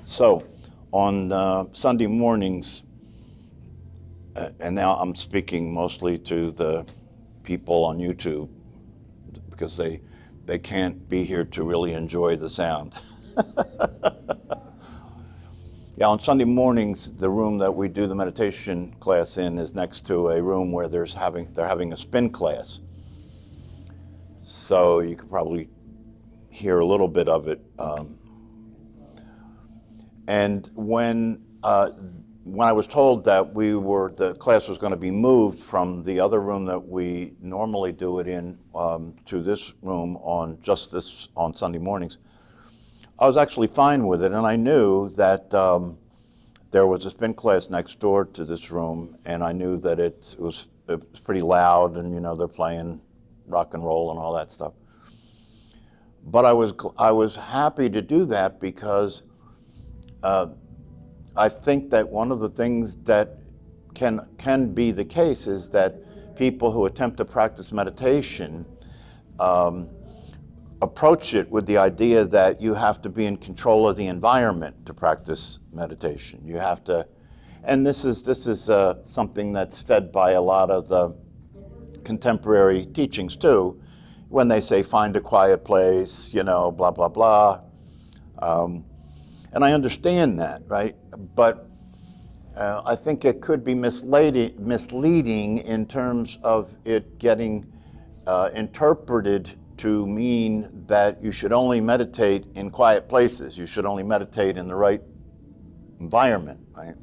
So, on Sunday mornings, and now I'm speaking mostly to the people on YouTube because they can't be here to really enjoy the sound. Yeah, on Sunday mornings, the room that we do the meditation class in is next to a room where they're having a spin class. So you could probably hear a little bit of it. And when I was told that the class was going to be moved from the other room that we normally do it in to this room on Sunday mornings, I was actually fine with it, and I knew that there was a spin class next door to this room, and I knew that it was pretty loud, and they're playing rock and roll and all that stuff. But I was happy to do that because I think that one of the things that can be the case is that people who attempt to practice meditation approach it with the idea that you have to be in control of the environment to practice meditation. You have to, and this is something that's fed by a lot of the contemporary teachings too, when they say find a quiet place, blah, blah, blah. And I understand that, right? But I think it could be misleading in terms of it getting interpreted to mean that you should only meditate in quiet places. You should only meditate in the right environment, right?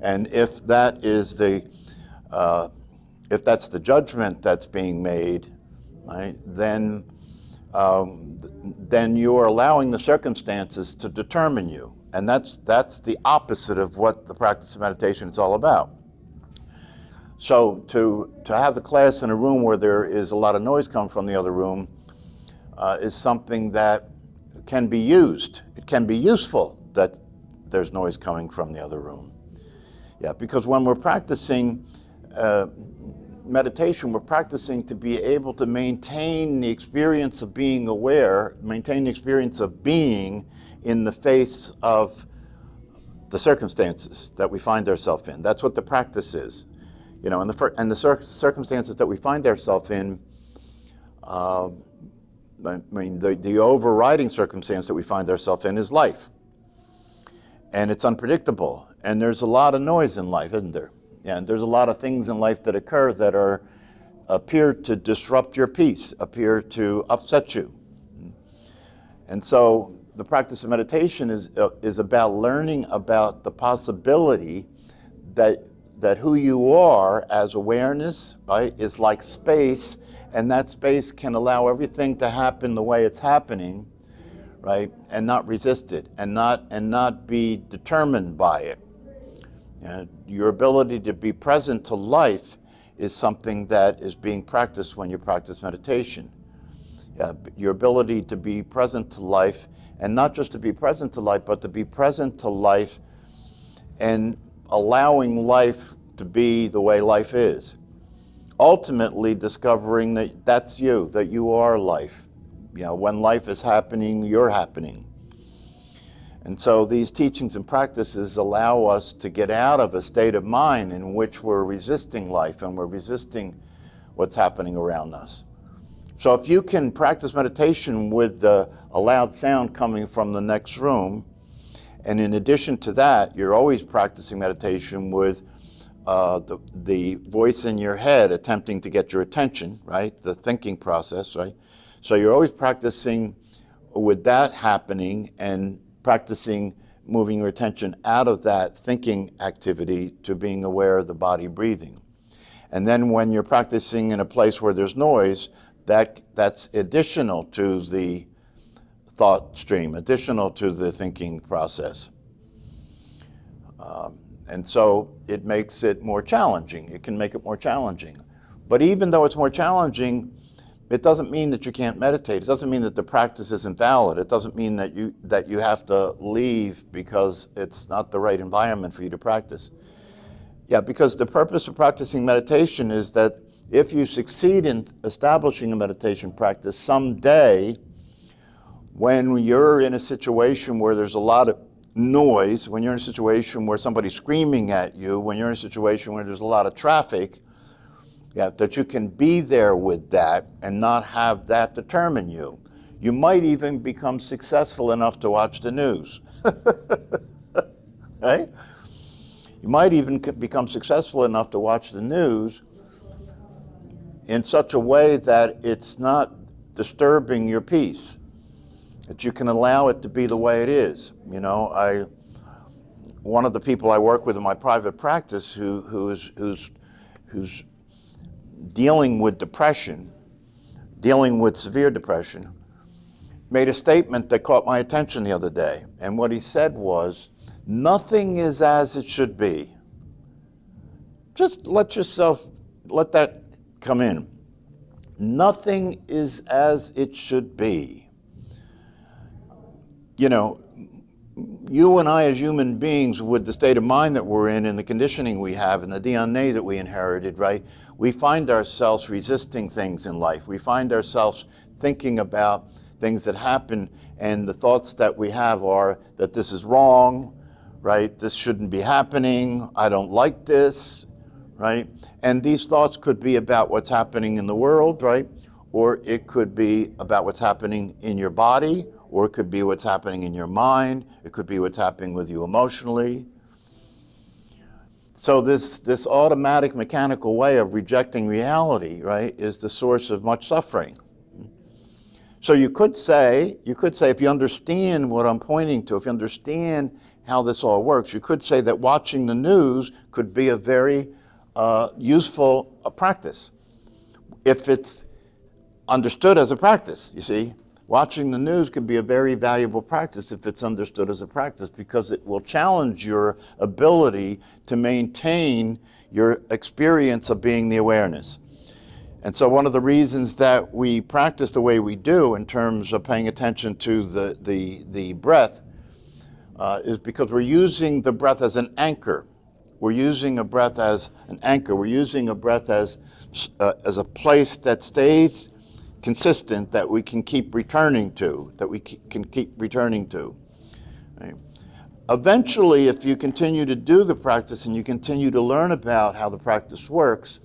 And if that is if that's the judgment that's being made, right, then you are allowing the circumstances to determine you. And that's the opposite of what the practice of meditation is all about. So to have the class in a room where there is a lot of noise coming from the other room is something that can be used. It can be useful that there's noise coming from the other room. Yeah, because when we're practicing meditation, we're practicing to be able to maintain the experience of being aware, maintain the experience of being in the face of the circumstances that we find ourselves in. That's what the practice is. And the circumstances that we find ourselves in, the overriding circumstance that we find ourselves in is life. And it's unpredictable. And there's a lot of noise in life, isn't there? And there's a lot of things in life that occur that appear to disrupt your peace, appear to upset you. And so the practice of meditation is about learning about the possibility that who you are as awareness, right, is like space, and that space can allow everything to happen the way it's happening, right, and not resist it, and not be determined by it. Your ability to be present to life is something that is being practiced when you practice meditation. Your ability to be present to life, and not just to be present to life, but to be present to life and allowing life to be the way life is. Ultimately discovering that that's you, that you are life. When life is happening, you're happening. And so these teachings and practices allow us to get out of a state of mind in which we're resisting life and we're resisting what's happening around us. So if you can practice meditation with a loud sound coming from the next room, and in addition to that, you're always practicing meditation with the voice in your head attempting to get your attention, right? The thinking process, right? So you're always practicing with that happening and practicing moving your attention out of that thinking activity to being aware of the body breathing. And then when you're practicing in a place where there's noise, that's additional to the thought stream, additional to the thinking process. And so it makes it more challenging. It can make it more challenging. But even though it's more challenging, it doesn't mean that you can't meditate. It doesn't mean that the practice isn't valid. It doesn't mean that you have to leave because it's not the right environment for you to practice. Yeah, because the purpose of practicing meditation is that if you succeed in establishing a meditation practice someday, when you're in a situation where there's a lot of noise, when you're in a situation where somebody's screaming at you, when you're in a situation where there's a lot of traffic, that you can be there with that and not have that determine you. You might even become successful enough to watch the news. Right? You might even become successful enough to watch the news in such a way that it's not disturbing your peace, that you can allow it to be the way it is. You know, one of the people I work with in my private practice who's dealing with depression, dealing with severe depression, made a statement that caught my attention the other day. And what he said was, nothing is as it should be. Just let that come in. Nothing is as it should be. You know, you and I as human beings, with the state of mind that we're in and the conditioning we have and the DNA that we inherited, right, we find ourselves resisting things in life. We find ourselves thinking about things that happen, and the thoughts that we have are that this is wrong, right? This shouldn't be happening. I don't like this, right? And these thoughts could be about what's happening in the world, right? Or it could be about what's happening in your body, or it could be what's happening in your mind. It could be what's happening with you emotionally. So this automatic mechanical way of rejecting reality, right, is the source of much suffering. So you could say, if you understand what I'm pointing to, if you understand how this all works, you could say that watching the news could be a very useful practice if it's understood as a practice, you see. Watching the news can be a very valuable practice if it's understood as a practice, because it will challenge your ability to maintain your experience of being the awareness. And so one of the reasons that we practice the way we do in terms of paying attention to the breath is because we're using the breath as an anchor. We're using a breath as an anchor. We're using a breath as a place that stays consistent, that we can keep returning to, Right? Eventually, if you continue to do the practice and you continue to learn about how the practice works,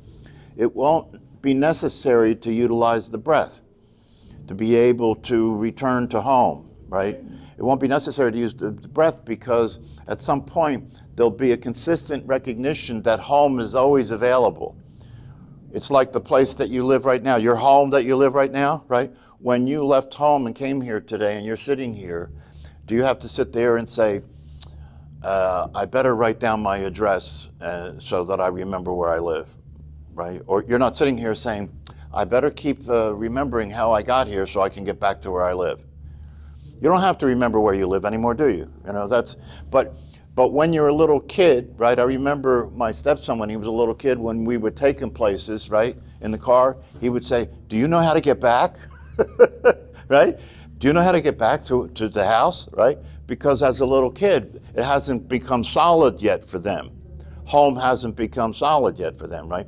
it won't be necessary to utilize the breath to be able to return to home, right? It won't be necessary to use the breath, because at some point there'll be a consistent recognition that home is always available. It's like the place that you live right now, your home that you live right now, right? When you left home and came here today and you're sitting here, do you have to sit there and say, I better write down my address so that I remember where I live, right? Or you're not sitting here saying, I better keep remembering how I got here so I can get back to where I live. You don't have to remember where you live anymore, do you? You know, but when you're a little kid, right? I remember my stepson when he was a little kid, when we would take him places, right? In the car, he would say, do you know how to get back? Right? Do you know how to get back to the house, right? Because as a little kid, it hasn't become solid yet for them. Home hasn't become solid yet for them, right?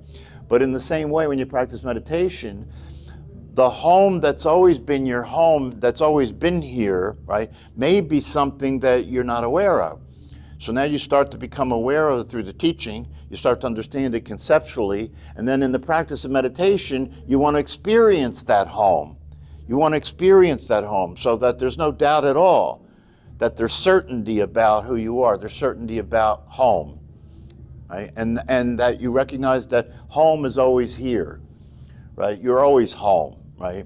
But in the same way, when you practice meditation, the home that's always been your home, that's always been here, right, may be something that you're not aware of. So now you start to become aware of it through the teaching, you start to understand it conceptually, and then in the practice of meditation, you want to experience that home. You want to experience that home so that there's no doubt at all that there's certainty about who you are, there's certainty about home, right? And that you recognize that home is always here, right? You're always home, right?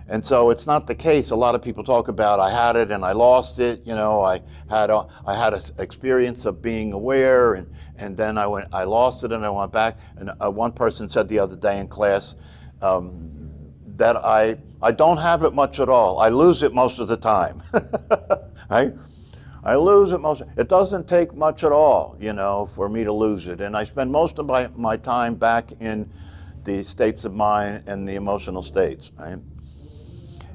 And so it's not the case. A lot of people talk about, I had it and I lost it. You know, I had an experience of being aware, and then I lost it and I went back. And one person said the other day in class that I don't have it much at all. I lose it most of the time, right? I lose it most. It doesn't take much at all, you know, for me to lose it. And I spend most of my time back in the states of mind and the emotional states, right?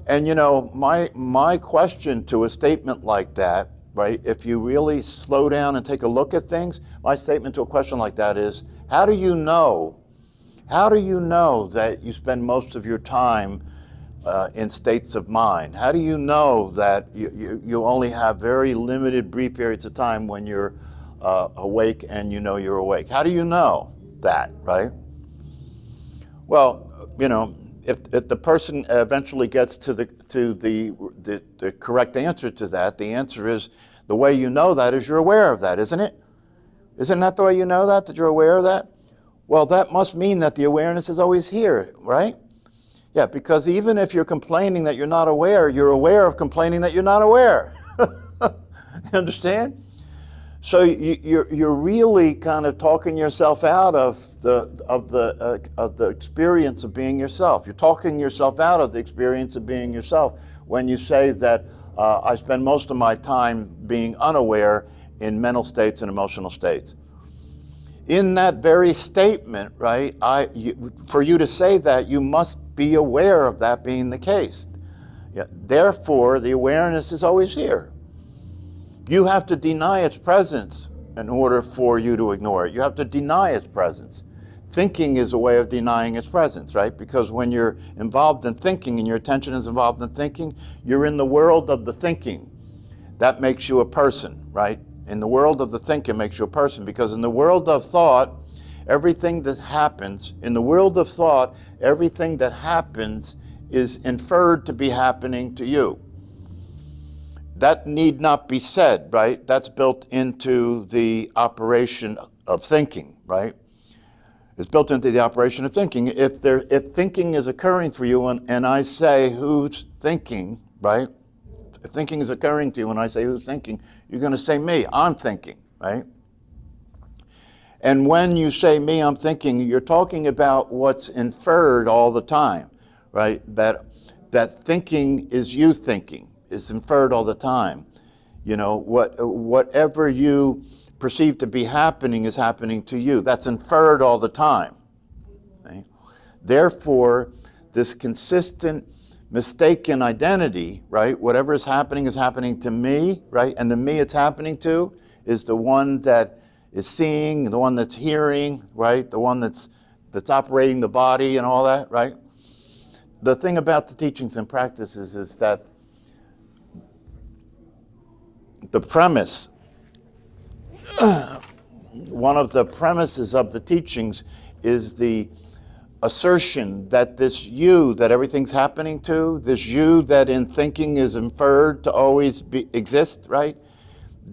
And you know, my question to a statement like that, right, if you really slow down and take a look at things, my statement to a question like that is, how do you know that you spend most of your time in states of mind? How do you know that you only have very limited brief periods of time when you're awake and you know you're awake? How do you know that, right? Well, if the person eventually gets to the correct answer to that, the answer is, the way you know that is you're aware of that, isn't it? Isn't that the way you know that you're aware of that? Well, that must mean that the awareness is always here, right? Yeah, because even if you're complaining that you're not aware, you're aware of complaining that you're not aware. You understand? So you're really kind of talking yourself out of the experience of being yourself. You're talking yourself out of the experience of being yourself when you say that I spend most of my time being unaware in mental states and emotional states. In that very statement, right, for you to say that, you must be aware of that being the case. Yeah, therefore, the awareness is always here. You have to deny its presence in order for you to ignore it. You have to deny its presence. Thinking is a way of denying its presence, right? Because when you're involved in thinking and your attention is involved in thinking, you're in the world of the thinking. That makes you a person, right? In the world of the thinking makes you a person, because in the world of thought, everything that happens is inferred to be happening to you. That need not be said, right? That's built into the operation of thinking, right? It's built into the operation of thinking. If thinking is occurring for you and I say, who's thinking, right? If thinking is occurring to you and I say, who's thinking, you're going to say me, I'm thinking, right? And when you say me, I'm thinking, you're talking about what's inferred all the time, right? That thinking is you thinking, is inferred all the time. Whatever you perceive to be happening is happening to you. That's inferred all the time. Right? Therefore, this consistent mistaken identity, right? Whatever is happening to me, right? And the me it's happening to is the one that is seeing, the one that's hearing, right? The one that's operating the body and all that, right? The thing about the teachings and practices is that the premise, one of the premises of the teachings is the assertion that this you that everything's happening to, this you that in thinking is inferred to always exist, right,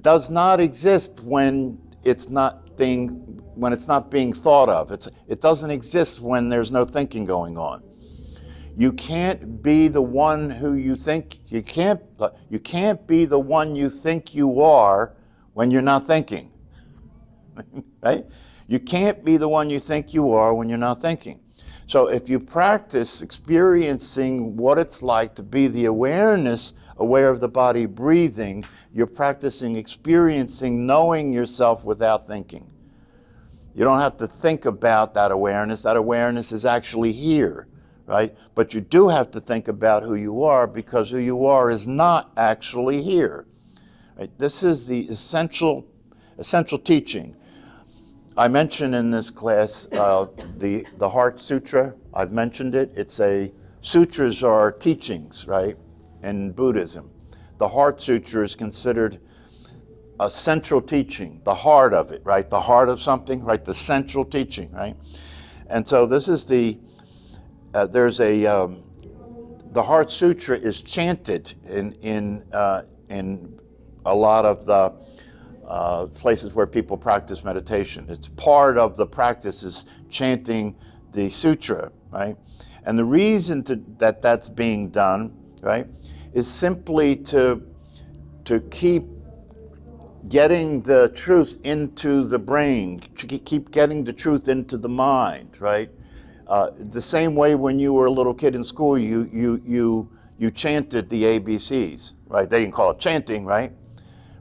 does not exist when it's not being thought of. It doesn't exist when there's no thinking going on. You can't be the one who you think you can't be the one you think you are when you're not thinking. Right? You can't be the one you think you are when you're not thinking. So if you practice experiencing what it's like to be the awareness, aware of the body breathing, you're practicing experiencing knowing yourself without thinking. You don't have to think about that awareness. That awareness is actually here, right? But you do have to think about who you are, because who you are is not actually here. Right? This is the essential teaching. I mentioned in this class the Heart Sutra. I've mentioned it. Sutras are teachings, right, in Buddhism. The Heart Sutra is considered a central teaching, the heart of it, right? The heart of something, right? The central teaching, right? And so this is the Heart Sutra is chanted in a lot of the places where people practice meditation. It's part of the practice is chanting the sutra, right? And the reason that that's being done, right, is simply to keep getting the truth into the brain, to keep getting the truth into the mind, right? The same way when you were a little kid in school, you chanted the ABCs, right? They didn't call it chanting, right?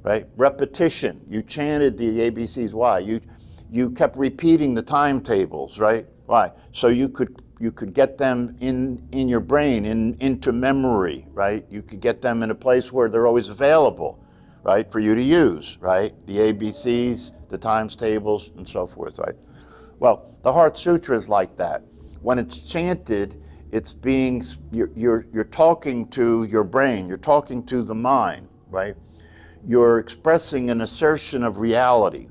Right? Repetition. You chanted the ABCs. Why? You kept repeating the timetables, right? Why? So you could get them in your brain, into memory, right? You could get them in a place where they're always available, right, for you to use, right? The ABCs, the times tables, and so forth, right? Well, the Heart Sutra is like that. When it's chanted, it's being, you're talking to your brain, you're talking to the mind, right? You're expressing an assertion of reality.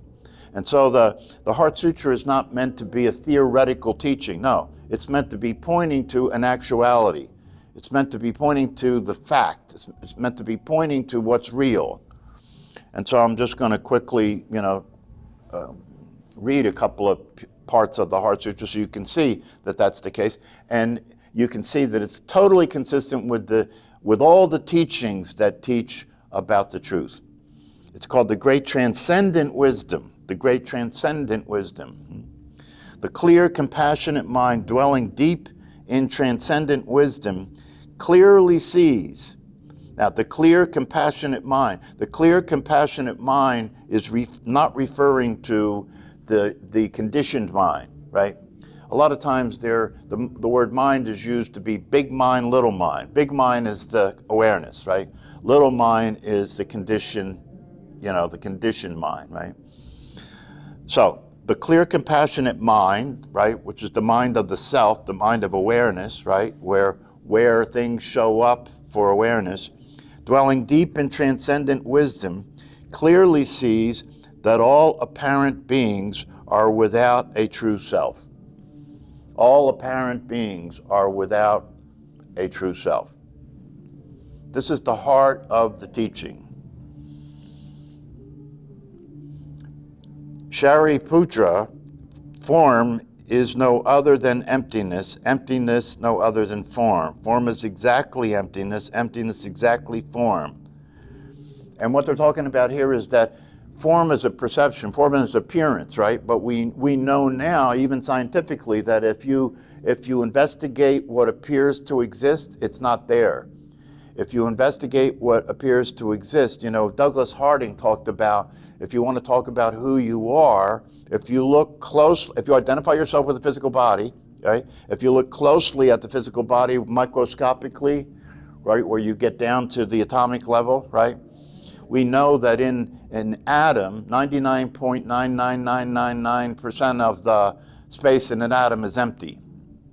And so the Heart Sutra is not meant to be a theoretical teaching. No, it's meant to be pointing to an actuality. It's meant to be pointing to the fact. It's meant to be pointing to what's real. And so I'm just going to quickly, read a couple of parts of the Heart Sutra so you can see that that's the case. And you can see that it's totally consistent with all the teachings that teach about the truth. It's called the Great Transcendent Wisdom. The Great Transcendent Wisdom. The clear, compassionate mind dwelling deep in transcendent wisdom clearly sees. Now, the clear, compassionate mind is not referring to the conditioned mind, right? A lot of times the word mind is used to be big mind, little mind. Big mind is the awareness, right? Little mind is the conditioned mind, right? So, the clear, compassionate mind, right, which is the mind of the self, the mind of awareness, right, where things show up for awareness, dwelling deep in transcendent wisdom, clearly sees that all apparent beings are without a true self. All apparent beings are without a true self. This is the heart of the teaching. Shariputra, form is no other than emptiness, emptiness no other than form. Form is exactly emptiness, emptiness exactly form. And what they're talking about here is that form is a perception, form is appearance, right? But we know now, even scientifically, that if you investigate what appears to exist, it's not there. If you investigate what appears to exist, Douglas Harding talked about, if you want to talk about who you are, if you look close, if you identify yourself with the physical body, right? If you look closely at the physical body microscopically, right, where you get down to the atomic level, right? We know that in an atom, 99.99999% of the space in an atom is empty,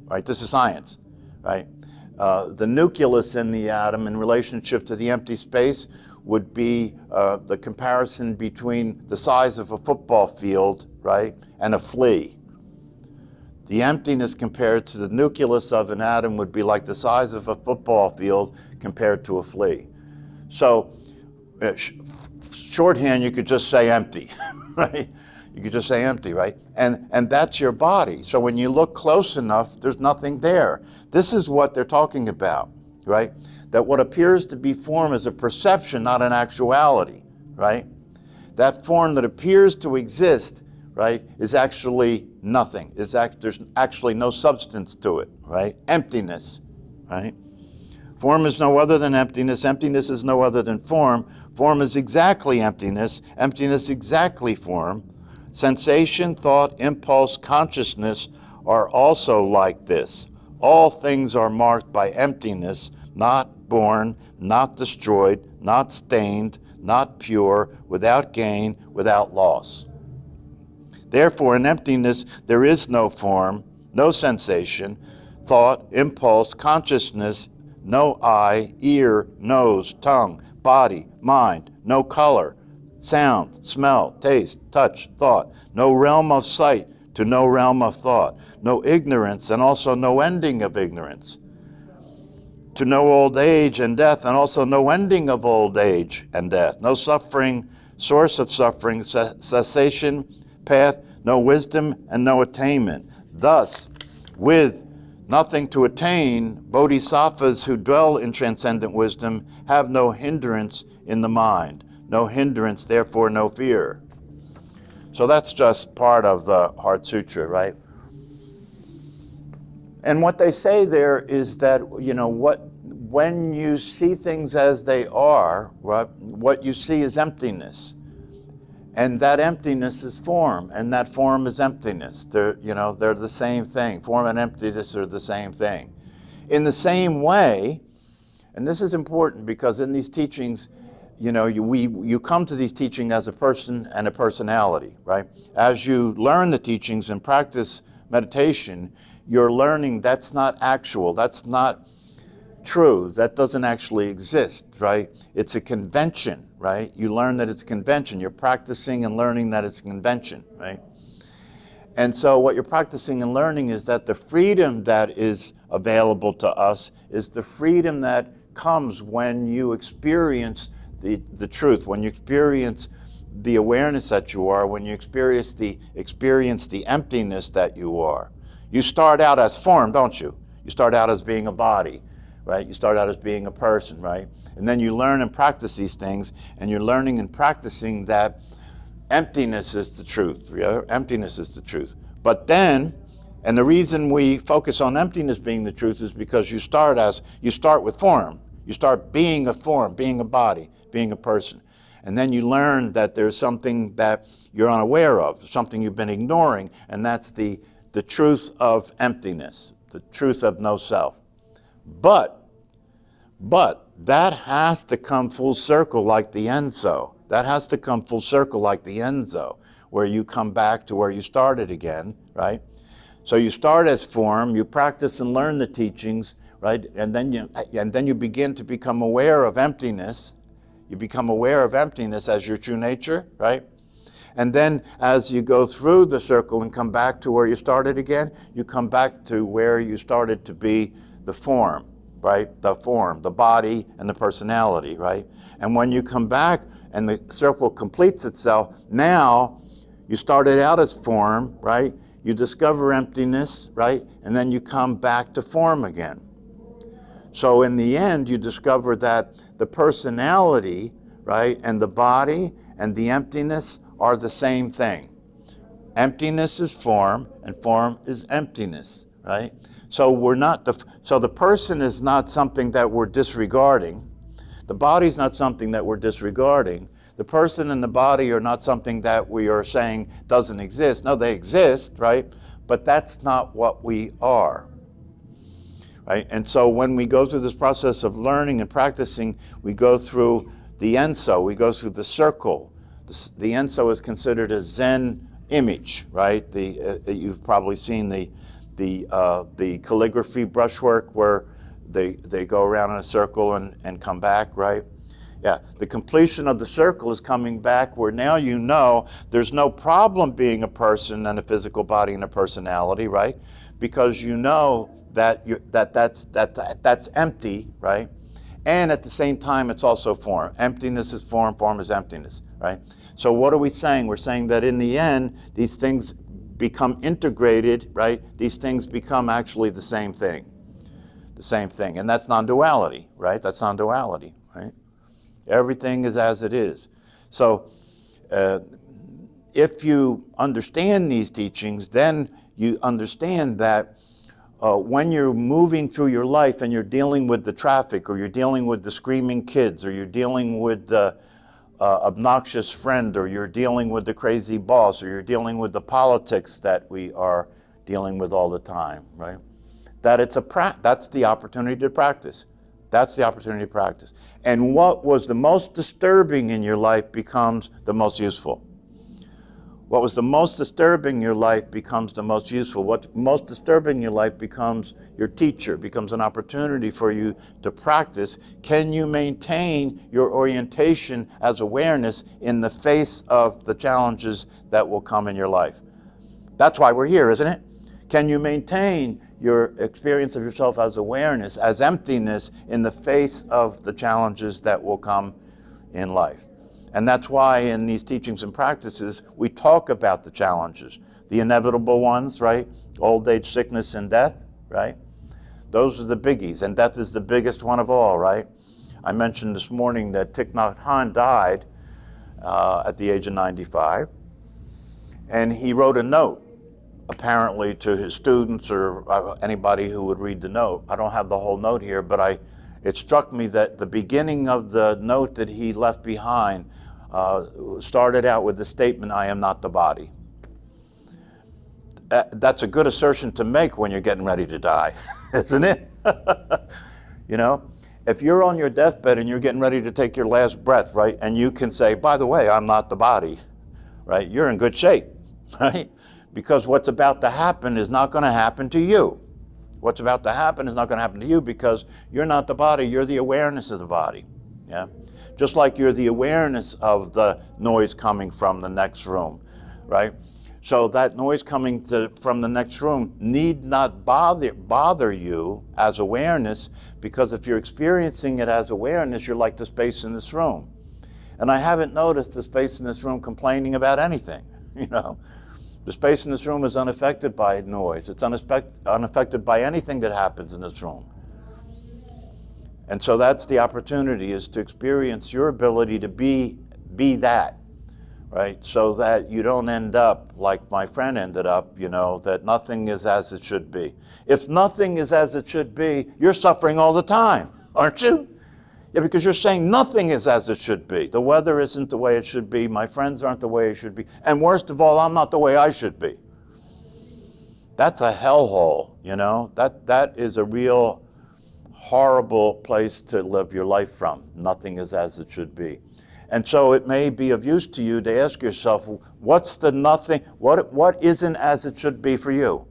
right? This is science, right? The nucleus in the atom in relationship to the empty space would be the comparison between the size of a football field, right, and a flea. The emptiness compared to the nucleus of an atom would be like the size of a football field compared to a flea. So, shorthand, you could just say empty, right? You could just say empty, right? And that's your body. So when you look close enough, there's nothing there. This is what they're talking about, right? That what appears to be form is a perception, not an actuality, right? That form that appears to exist, right, is actually nothing. There's actually no substance to it, right? Emptiness, right? Form is no other than emptiness. Emptiness is no other than form. Form is exactly emptiness. Emptiness exactly form. Sensation, thought, impulse, consciousness are also like this. All things are marked by emptiness, not born, not destroyed, not stained, not pure, without gain, without loss. Therefore, in emptiness, there is no form, no sensation, thought, impulse, consciousness, no eye, ear, nose, tongue, body, mind, no color, sound, smell, taste, touch, thought, no realm of sight to no realm of thought, no ignorance and also no ending of ignorance, to no old age and death and also no ending of old age and death, no suffering, source of suffering, cessation, path, no wisdom and no attainment. Thus, with nothing to attain, bodhisattvas who dwell in transcendent wisdom have no hindrance in the mind. No hindrance, therefore no fear. So that's just part of the Heart Sutra, right? And what they say there is that, when you see things as they are, right, what you see is emptiness. And that emptiness is form, and that form is emptiness. They're the same thing. Form and emptiness are the same thing. In the same way, and this is important because in these teachings, you come to these teachings as a person and a personality, right? As you learn the teachings and practice meditation, you're learning that's not actual, that's not true, that doesn't actually exist, right? It's a convention, right? You learn that it's a convention. You're practicing and learning that it's a convention, right? And so what you're practicing and learning is that the freedom that is available to us is the freedom that comes when you experience the truth, when you experience the awareness that you are, when you experience the emptiness that you are. You start out as form, don't you? You start out as being a body, right? You start out as being a person, right? And then you learn and practice these things, and you're learning and practicing that emptiness is the truth. Yeah? Emptiness is the truth. But then, and the reason we focus on emptiness being the truth is because you start with form. You start being a form, being a body, being a person. And then you learn that there's something that you're unaware of, something you've been ignoring, and that's the truth of emptiness, the truth of no self. But that has to come full circle like the Enso. That has to come full circle like the Enso, where you come back to where you started again, right? So you start as form, you practice and learn the teachings, right? And then you begin to become aware of emptiness. You become aware of emptiness as your true nature, right? And then as you go through the circle and come back to where you started again, you come back to where you started to be the form, right? The form, the body, and the personality, right? And when you come back and the circle completes itself, now you started out as form, right? You discover emptiness, right? And then you come back to form again. So in the end, you discover that the personality, right, and the body and the emptiness are the same thing. Emptiness is form, and form is emptiness, right? So the person is not something that we're disregarding. The body is not something that we're disregarding. The person and the body are not something that we are saying doesn't exist. No, they exist, right? But that's not what we are. Right? And so when we go through this process of learning and practicing, we go through the Enso, we go through the circle. The Enso is considered a Zen image, right? You've probably seen the calligraphy brushwork where they go around in a circle and come back, right? Yeah, the completion of the circle is coming back where now you know there's no problem being a person and a physical body and a personality, right? Because you know that's empty, right? And at the same time, it's also form. Emptiness is form, form is emptiness, right? So what are we saying? We're saying that in the end, these things become integrated, right? These things become actually the same thing. The same thing. And that's non-duality, right? That's non-duality, right? Everything is as it is. So if you understand these teachings, then you understand that when you're moving through your life and you're dealing with the traffic, or you're dealing with the screaming kids, or you're dealing with the obnoxious friend, or you're dealing with the crazy boss, or you're dealing with the politics that we are dealing with all the time, right? That's the opportunity to practice. That's the opportunity to practice. And what was the most disturbing in your life becomes the most useful. What was the most disturbing in your life becomes the most useful. What's most disturbing in your life becomes your teacher, becomes an opportunity for you to practice. Can you maintain your orientation as awareness in the face of the challenges that will come in your life? That's why we're here, isn't it? Can you maintain your experience of yourself as awareness, as emptiness, in the face of the challenges that will come in life? And that's why in these teachings and practices, we talk about the challenges, the inevitable ones, right? Old age, sickness, and death, right? Those are the biggies, and death is the biggest one of all, right? I mentioned this morning that Thich Nhat Hanh died at the age of 95, and he wrote a note, apparently to his students or anybody who would read the note. I don't have the whole note here, but it struck me that the beginning of the note that he left behind started out with the statement, "I am not the body." That's a good assertion to make when you're getting ready to die, isn't it? You know, if you're on your deathbed and you're getting ready to take your last breath, right, and you can say, "By the way, I'm not the body," right? You're in good shape, right? Because what's about to happen is not going to happen to you. What's about to happen is not going to happen to you because you're not the body, you're the awareness of the body. Yeah? Just like you're the awareness of the noise coming from the next room, right? So that noise coming from the next room need not bother you as awareness, because if you're experiencing it as awareness, you're like the space in this room. And I haven't noticed the space in this room complaining about anything, you know. The space in this room is unaffected by noise. It's unaffected by anything that happens in this room. And so that's the opportunity, is to experience your ability to be that, right? So that you don't end up like my friend ended up, you know, that nothing is as it should be. If nothing is as it should be, you're suffering all the time, aren't you? Yeah, because you're saying nothing is as it should be. The weather isn't the way it should be. My friends aren't the way it should be. And worst of all, I'm not the way I should be. That's a hellhole, you know? That is a real horrible place to live your life from. Nothing is as it should be. And so it may be of use to you to ask yourself, what's the nothing, what isn't as it should be for you?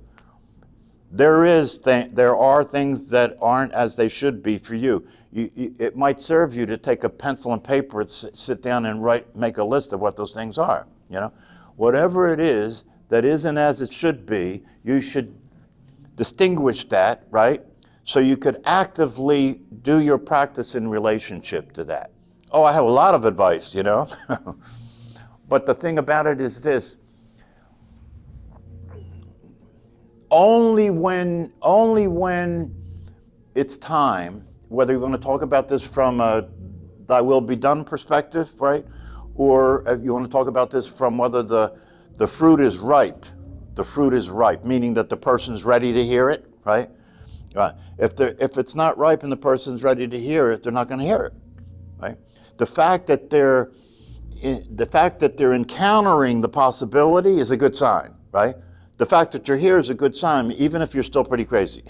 There are things that aren't as they should be for you. It might serve you to take a pencil and paper and sit down and make a list of what those things are. You know, whatever it is that isn't as it should be, you should distinguish that, right? So you could actively do your practice in relationship to that. Oh, I have a lot of advice, you know. But the thing about it is this. Only when it's time, whether you're going to talk about this from a thy will be done perspective, right? Or if you want to talk about this from whether the fruit is ripe. The fruit is ripe, meaning that the person's ready to hear it, right? Right. If it's not ripe and the person's ready to hear it, they're not going to hear it, right? The fact that they're encountering the possibility is a good sign, right? The fact that you're here is a good sign, even if you're still pretty crazy,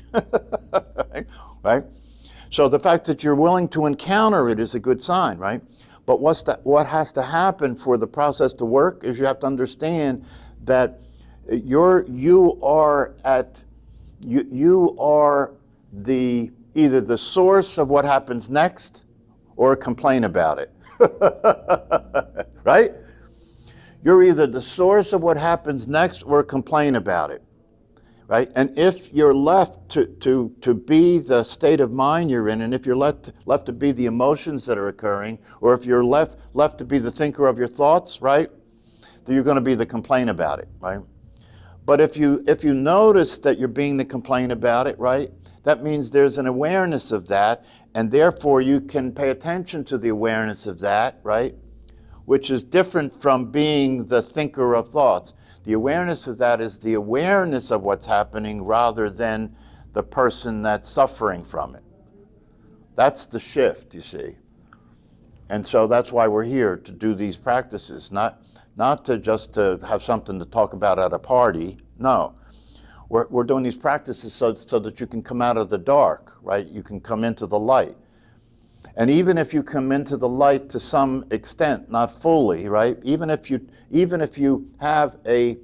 right? So the fact that you're willing to encounter it is a good sign, right? But what has to happen for the process to work is you have to understand that you are either the source of what happens next or complain about it, right? You're either the source of what happens next or complain about it, right? And if you're left to be the state of mind you're in, and if you're left to be the emotions that are occurring, or if you're left to be the thinker of your thoughts, right, then you're going to be the complain about it, right? But if you notice that you're being the complain about it, right, that means there's an awareness of that, and therefore you can pay attention to the awareness of that, right? Which is different from being the thinker of thoughts. The awareness of that is the awareness of what's happening rather than the person that's suffering from it. That's the shift, you see. And so that's why we're here, to do these practices, not to just to have something to talk about at a party. No, we're doing these practices so that you can come out of the dark, right? You can come into the light. And even if you come into the light to some extent, not fully, right? Even if you have a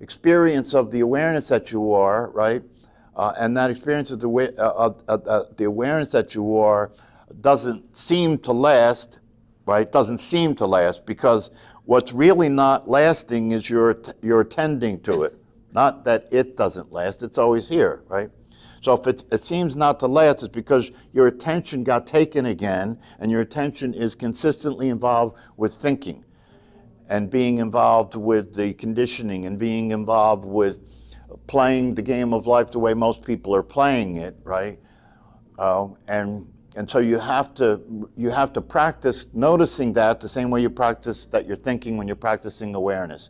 experience of the awareness that you are, right? And that experience of the awareness that you are doesn't seem to last, right? Doesn't seem to last, because what's really not lasting is you're attending to it. Not that it doesn't last, it's always here, right? So if it seems not to last, it's because your attention got taken again, and your attention is consistently involved with thinking, and being involved with the conditioning, and being involved with playing the game of life the way most people are playing it, right? And so you have to practice noticing that the same way you practice that you're thinking when you're practicing awareness.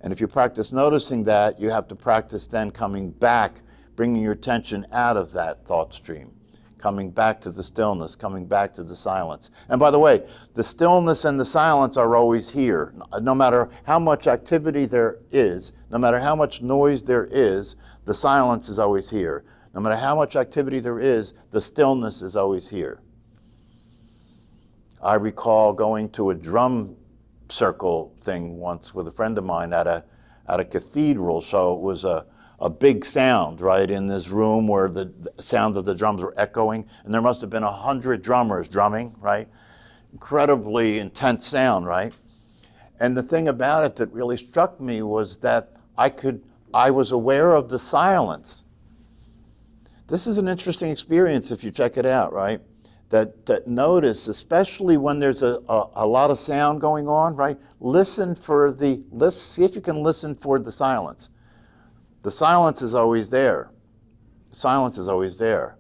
And if you practice noticing that, you have to practice then coming back, bringing your attention out of that thought stream, coming back to the stillness, coming back to the silence. And by the way, the stillness and the silence are always here. No matter how much activity there is, no matter how much noise there is, the silence is always here. No matter how much activity there is, the stillness is always here. I recall going to a drum circle thing once with a friend of mine at at a cathedral, so it was a big sound, right, in this room where the sound of the drums were echoing, and there must have been 100 drummers drumming, right? Incredibly intense sound, right? And the thing about it that really struck me was that I was aware of the silence. This is an interesting experience if you check it out, right? That notice, especially when there's a lot of sound going on, right? See if you can listen for the silence. The silence is always there. Silence is always there.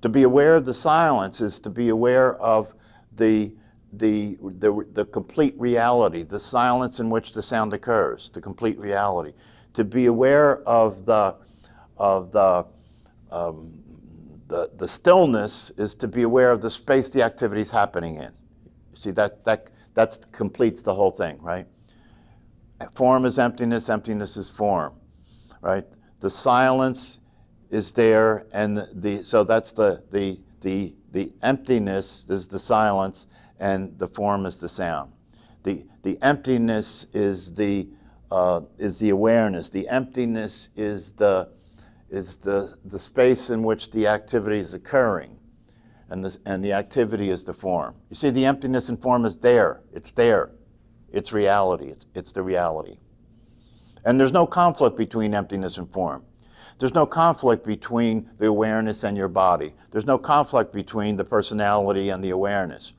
To be aware of the silence is to be aware of the complete reality, the silence in which the sound occurs, the complete reality. To be aware of the stillness is to be aware of the space the activity is happening in. You see, that completes the whole thing, right? Form is emptiness, emptiness is form, right? The silence is there, and so that's the emptiness is the silence, and the form is the sound. The emptiness is the awareness. The emptiness is the space in which the activity is occurring, and the activity is the form. You see, the emptiness and form is there. It's there. It's reality. It's the reality. And there's no conflict between emptiness and form. There's no conflict between the awareness and your body. There's no conflict between the personality and the awareness.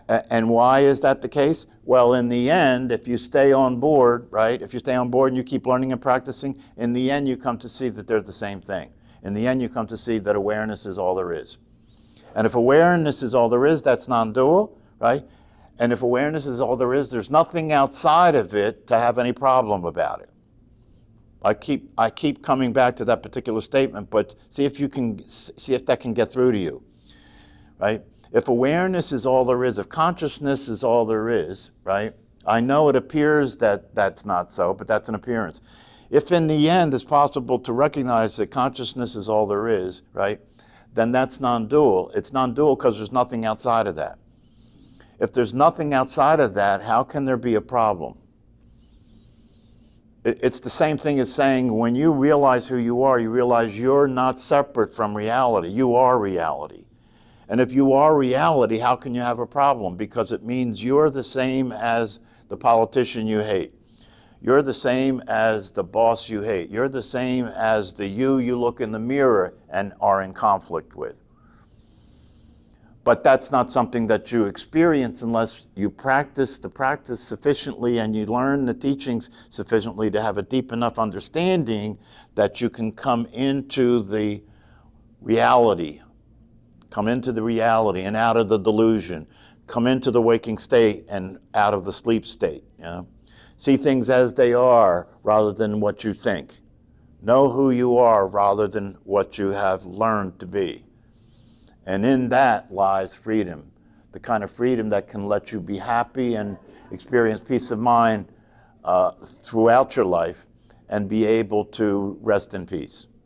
And why is that the case? Well, in the end, if you stay on board, right? If you stay on board and you keep learning and practicing, in the end you come to see that they're the same thing. In the end you come to see that awareness is all there is. And if awareness is all there is, that's non-dual, right? And if awareness is all there is, there's nothing outside of it to have any problem about it. I keep coming back to that particular statement, but see if that can get through to you, right? If awareness is all there is, if consciousness is all there is, right? I know it appears that that's not so, but that's an appearance. If in the end it's possible to recognize that consciousness is all there is, right? Then that's non-dual. It's non-dual because there's nothing outside of that. If there's nothing outside of that, how can there be a problem? It's the same thing as saying when you realize who you realize you're not separate from reality. You are reality. And if you are reality, how can you have a problem? Because it means you're the same as the politician you hate. You're the same as the boss you hate. You're the same as the you look in the mirror and are in conflict with. But that's not something that you experience unless you practice the practice sufficiently and you learn the teachings sufficiently to have a deep enough understanding that you can come into the reality. Come into the reality and out of the delusion. Come into the waking state and out of the sleep state. You know? See things as they are rather than what you think. Know who you are rather than what you have learned to be. And in that lies freedom, the kind of freedom that can let you be happy and experience peace of mind throughout your life and be able to rest in peace.